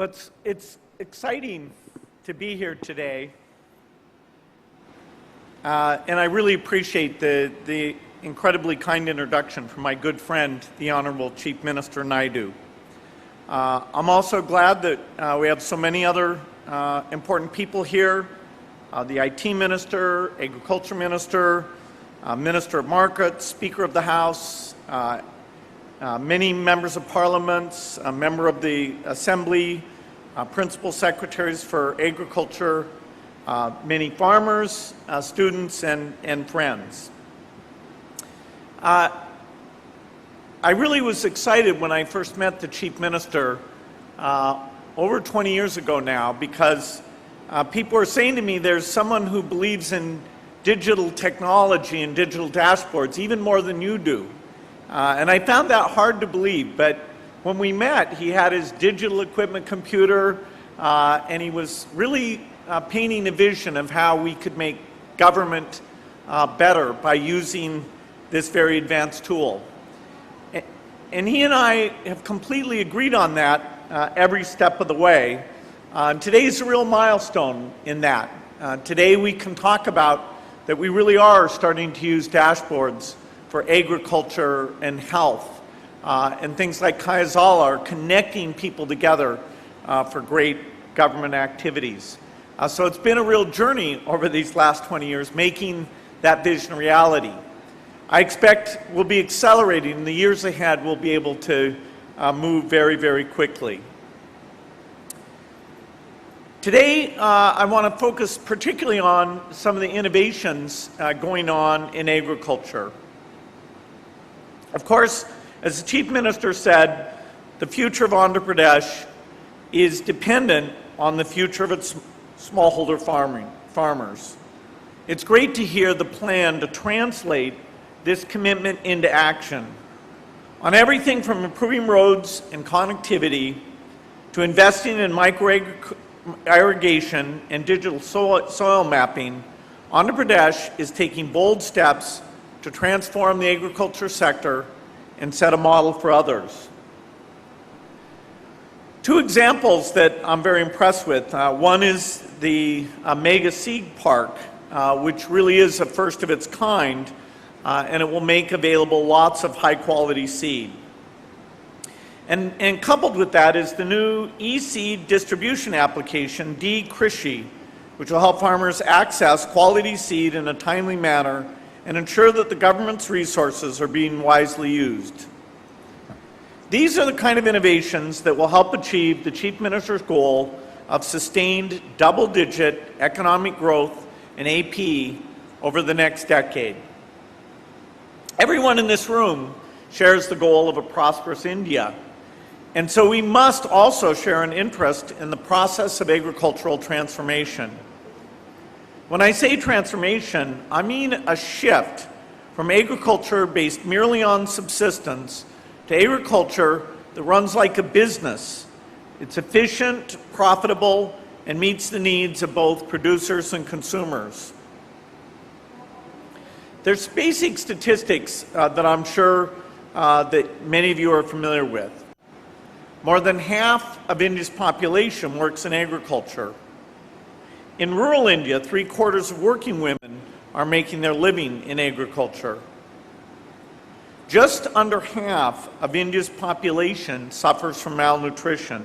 Well, it's exciting to be here today, and I really appreciate the incredibly kind introduction from my good friend, the Honorable Chief Minister Naidu. I'm also glad that we have so many other important people here, the IT Minister, Agriculture Minister, Minister of Markets, Speaker of the House, many members of Parliament, a member of the Assembly, Principal Secretaries for Agriculture, many farmers, students, and friends. I really was excited when I first met the Chief Minister over 20 years ago now, because people were saying to me, there's someone who believes in digital technology and digital dashboards even more than you do. And I found that hard to believe, but when we met, he had his digital equipment computer, and he was really painting a vision of how we could make government better by using this very advanced tool. And he and I have completely agreed on that every step of the way. Today's a real milestone in that. Today we can talk about that we really are starting to use dashboards for agriculture and health, and things like Kayazala are connecting people together for great government activities. So it's been a real journey over these last 20 years, making that vision a reality. I expect we'll be accelerating. In the years ahead, we'll be able to move very, very quickly. Today, I want to focus particularly on some of the innovations going on in agriculture. Of course, as the Chief Minister said, the future of Andhra Pradesh is dependent on the future of its smallholder farmers. It's great to hear the plan to translate this commitment into action on everything from improving roads and connectivity to investing in micro-irrigation and digital soil mapping. Andhra Pradesh is taking bold steps to transform the agriculture sector and set a model for others. Two examples that I'm very impressed with. One is the Mega Seed Park, which really is a first of its kind, and it will make available lots of high-quality seed. And coupled with that is the new e-seed distribution application, D-Krishi, which will help farmers access quality seed in a timely manner and ensure that the government's resources are being wisely used. These are the kind of innovations that will help achieve the Chief Minister's goal of sustained double-digit economic growth in AP over the next decade. Everyone in this room shares the goal of a prosperous India, and so we must also share an interest in the process of agricultural transformation. When I say transformation, I mean a shift from agriculture based merely on subsistence to agriculture that runs like a business. It's efficient, profitable, and meets the needs of both producers and consumers. There's basic statistics that I'm sure that many of you are familiar with. More than half of India's population works in agriculture. In rural India, 3/4 of working women are making their living in agriculture. Just under half of India's population suffers from malnutrition,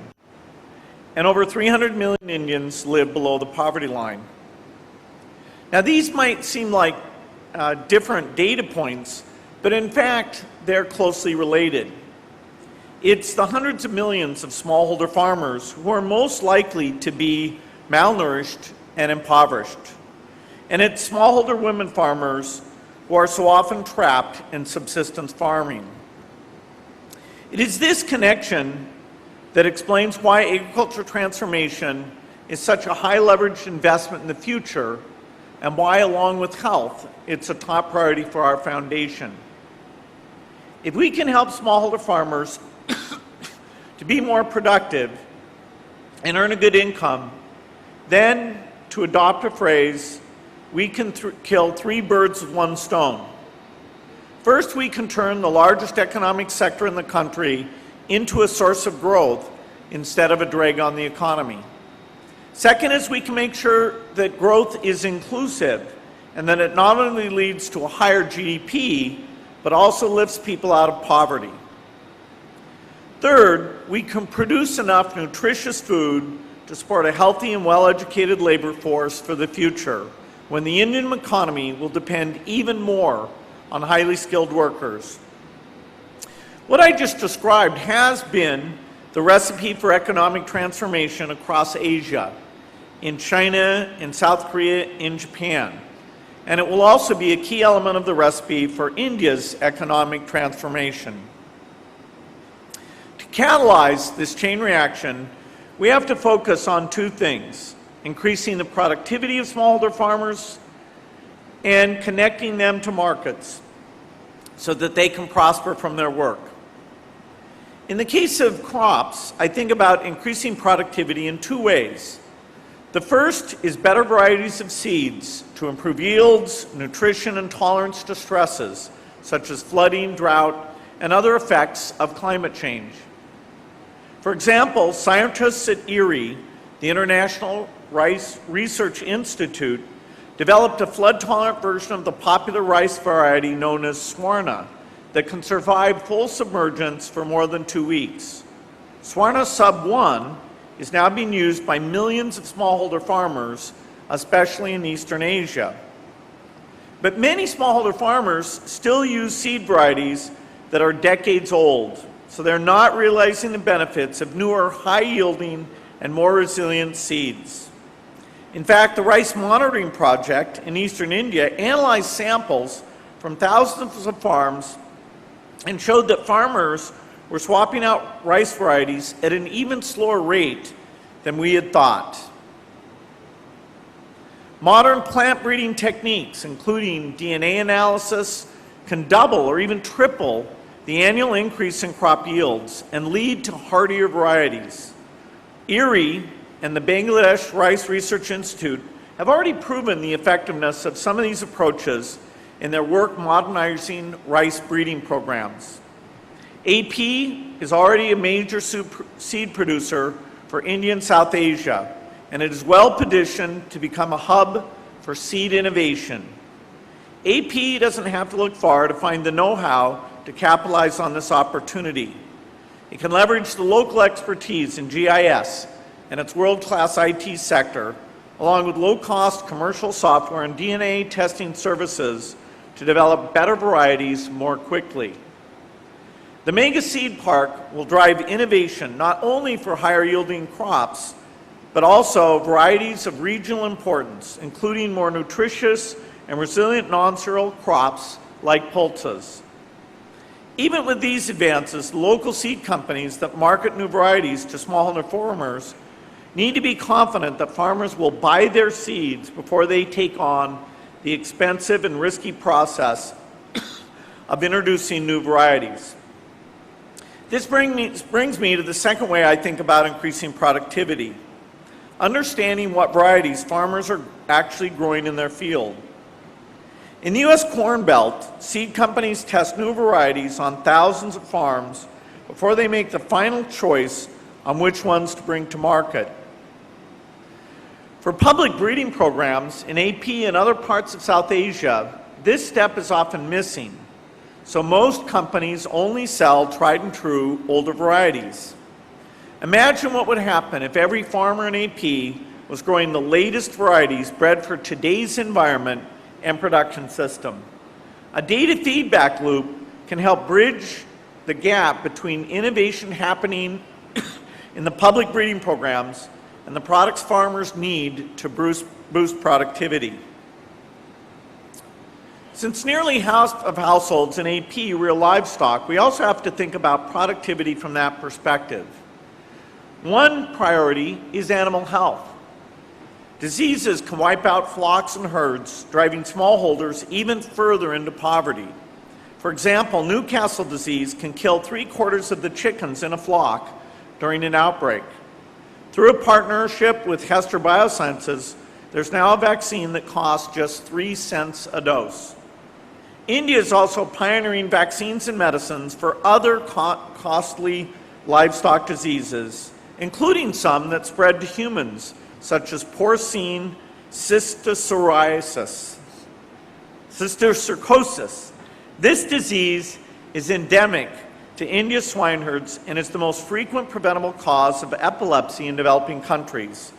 and over 300 million Indians live below the poverty line. Now, these might seem like different data points, but in fact, they're closely related. It's the hundreds of millions of smallholder farmers who are most likely to be malnourished and impoverished. And it's smallholder women farmers who are so often trapped in subsistence farming. It is this connection that explains why agriculture transformation is such a high leveraged investment in the future, and why, along with health, it's a top priority for our foundation. If we can help smallholder farmers to be more productive and earn a good income, then, to adopt a phrase, we can kill three birds with one stone. First, we can turn the largest economic sector in the country into a source of growth instead of a drag on the economy. Second is we can make sure that growth is inclusive and that it not only leads to a higher GDP, but also lifts people out of poverty. Third, we can produce enough nutritious food to support a healthy and well-educated labor force for the future, when the Indian economy will depend even more on highly skilled workers. What I just described has been the recipe for economic transformation across Asia, in China, in South Korea, in Japan. And it will also be a key element of the recipe for India's economic transformation. To catalyze this chain reaction, we have to focus on two things: increasing the productivity of smallholder farmers and connecting them to markets so that they can prosper from their work. In the case of crops, I think about increasing productivity in two ways. The first is better varieties of seeds to improve yields, nutrition, and tolerance to stresses, such as flooding, drought, and other effects of climate change. For example, scientists at Agri, the International Rice Research Institute, developed a flood-tolerant version of the popular rice variety known as Swarna that can survive full submergence for more than 2 weeks. Swarna Sub 1 is now being used by millions of smallholder farmers, especially in Eastern Asia. But many smallholder farmers still use seed varieties that are decades old, so they're not realizing the benefits of newer, high-yielding, and more resilient seeds. In fact, the Rice Monitoring Project in Eastern India analyzed samples from thousands of farms and showed that farmers were swapping out rice varieties at an even slower rate than we had thought. Modern plant breeding techniques, including DNA analysis, can double or even triple the annual increase in crop yields and lead to hardier varieties. Agri and the Bangladesh Rice Research Institute have already proven the effectiveness of some of these approaches in their work modernizing rice breeding programs. AP is already a major seed producer for India and South Asia, and it is well positioned to become a hub for seed innovation. AP doesn't have to look far to find the know-how to capitalize on this opportunity. It can leverage the local expertise in GIS and its world-class IT sector, along with low-cost commercial software and DNA testing services to develop better varieties more quickly. The Mega Seed Park will drive innovation not only for higher yielding crops, but also varieties of regional importance, including more nutritious and resilient non-cereal crops like pulses. Even with these advances, local seed companies that market new varieties to smallholder farmers need to be confident that farmers will buy their seeds before they take on the expensive and risky process of introducing new varieties. This brings me to the second way I think about increasing productivity: understanding what varieties farmers are actually growing in their field. In the U.S. Corn Belt, seed companies test new varieties on thousands of farms before they make the final choice on which ones to bring to market. For public breeding programs in AP and other parts of South Asia, this step is often missing, so most companies only sell tried and true older varieties. Imagine what would happen if every farmer in AP was growing the latest varieties bred for today's environment and production system. A data feedback loop can help bridge the gap between innovation happening in the public breeding programs and the products farmers need to boost productivity. Since nearly half of households in AP rear livestock, we also have to think about productivity from that perspective. One priority is animal health. Diseases can wipe out flocks and herds, driving smallholders even further into poverty. For example, Newcastle disease can kill 3/4 of the chickens in a flock during an outbreak. Through a partnership with Hester Biosciences, there's now a vaccine that costs just 3 cents a dose. India is also pioneering vaccines and medicines for other costly livestock diseases, including some that spread to humans, such as porcine cysticercosis. This disease is endemic to India's swine herds and is the most frequent preventable cause of epilepsy in developing countries.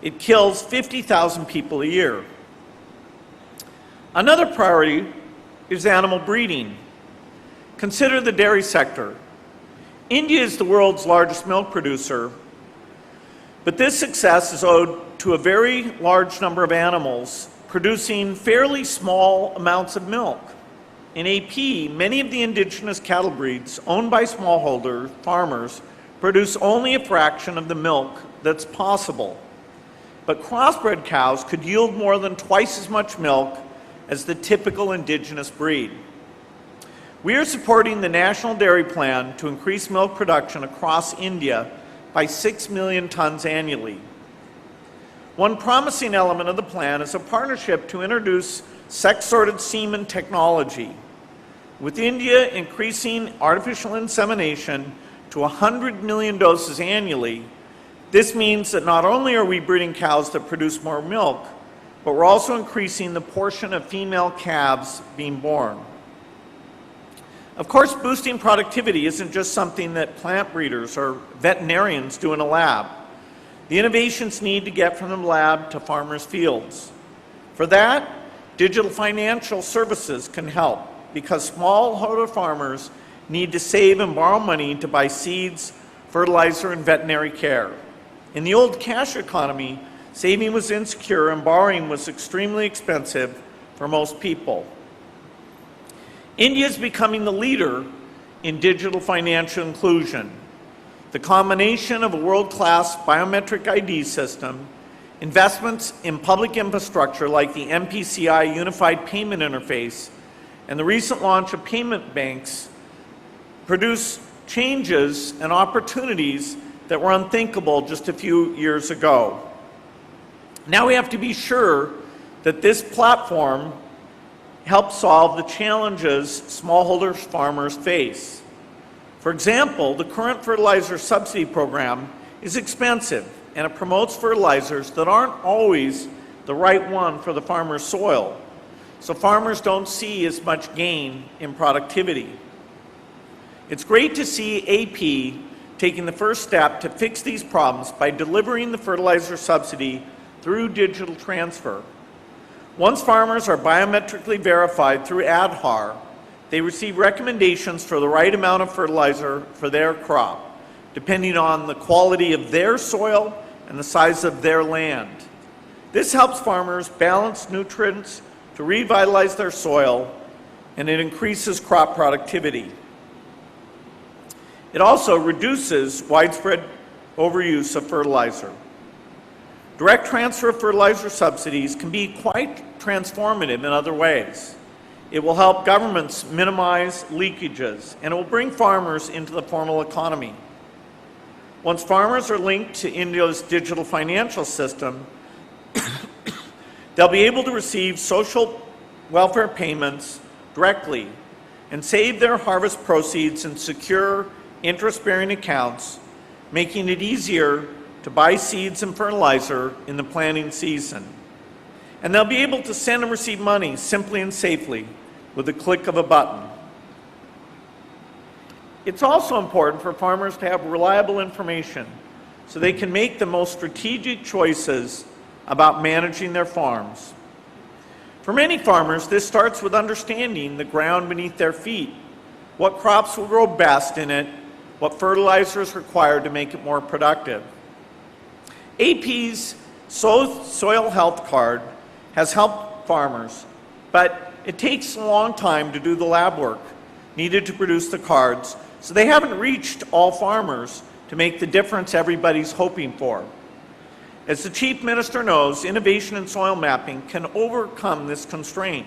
It kills 50,000 people a year. Another priority is animal breeding. Consider the dairy sector. India is the world's largest milk producer, but this success is owed to a very large number of animals producing fairly small amounts of milk. In AP, many of the indigenous cattle breeds owned by smallholder farmers produce only a fraction of the milk that's possible. But crossbred cows could yield more than twice as much milk as the typical indigenous breed. We are supporting the National Dairy Plan to increase milk production across India by 6 million tons annually. One promising element of the plan is a partnership to introduce sex-sorted semen technology. With India increasing artificial insemination to 100 million doses annually, this means that not only are we breeding cows that produce more milk, but we're also increasing the portion of female calves being born. Of course, boosting productivity isn't just something that plant breeders or veterinarians do in a lab. The innovations need to get from the lab to farmers' fields. For that, digital financial services can help, because smallholder farmers need to save and borrow money to buy seeds, fertilizer, and veterinary care. In the old cash economy, saving was insecure and borrowing was extremely expensive for most people. India is becoming the leader in digital financial inclusion. The combination of a world-class biometric ID system, investments in public infrastructure like the MPCI Unified Payment Interface, and the recent launch of payment banks produce changes and opportunities that were unthinkable just a few years ago. Now we have to be sure that this platform helps solve the challenges smallholder farmers face. For example, the current fertilizer subsidy program is expensive, and it promotes fertilizers that aren't always the right one for the farmer's soil. So farmers don't see as much gain in productivity. It's great to see AP taking the first step to fix these problems by delivering the fertilizer subsidy through digital transfer. Once farmers are biometrically verified through Aadhaar, they receive recommendations for the right amount of fertilizer for their crop, depending on the quality of their soil and the size of their land. This helps farmers balance nutrients to revitalize their soil, and it increases crop productivity. It also reduces widespread overuse of fertilizer. Direct transfer of fertilizer subsidies can be quite transformative in other ways. It will help governments minimize leakages, and it will bring farmers into the formal economy. Once farmers are linked to India's digital financial system, they'll be able to receive social welfare payments directly and save their harvest proceeds in secure, interest-bearing accounts, making it easier to buy seeds and fertilizer in the planting season. And they'll be able to send and receive money simply and safely with a click of a button. It's also important for farmers to have reliable information so they can make the most strategic choices about managing their farms. For many farmers, this starts with understanding the ground beneath their feet, what crops will grow best in it, what fertilizer is required to make it more productive. AP's Soil Health Card has helped farmers, but it takes a long time to do the lab work needed to produce the cards, so they haven't reached all farmers to make the difference everybody's hoping for. As the Chief Minister knows, innovation in soil mapping can overcome this constraint.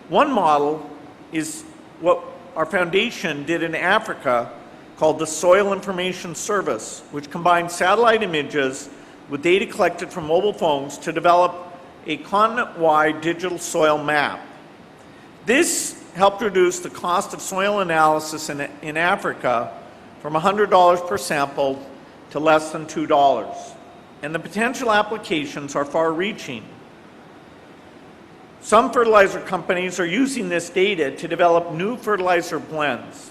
One model is what our foundation did in Africa called the Soil Information Service, which combines satellite images with data collected from mobile phones to develop a continent-wide digital soil map. This helped reduce the cost of soil analysis in Africa from $100 per sample to less than $2. And the potential applications are far-reaching. Some fertilizer companies are using this data to develop new fertilizer blends.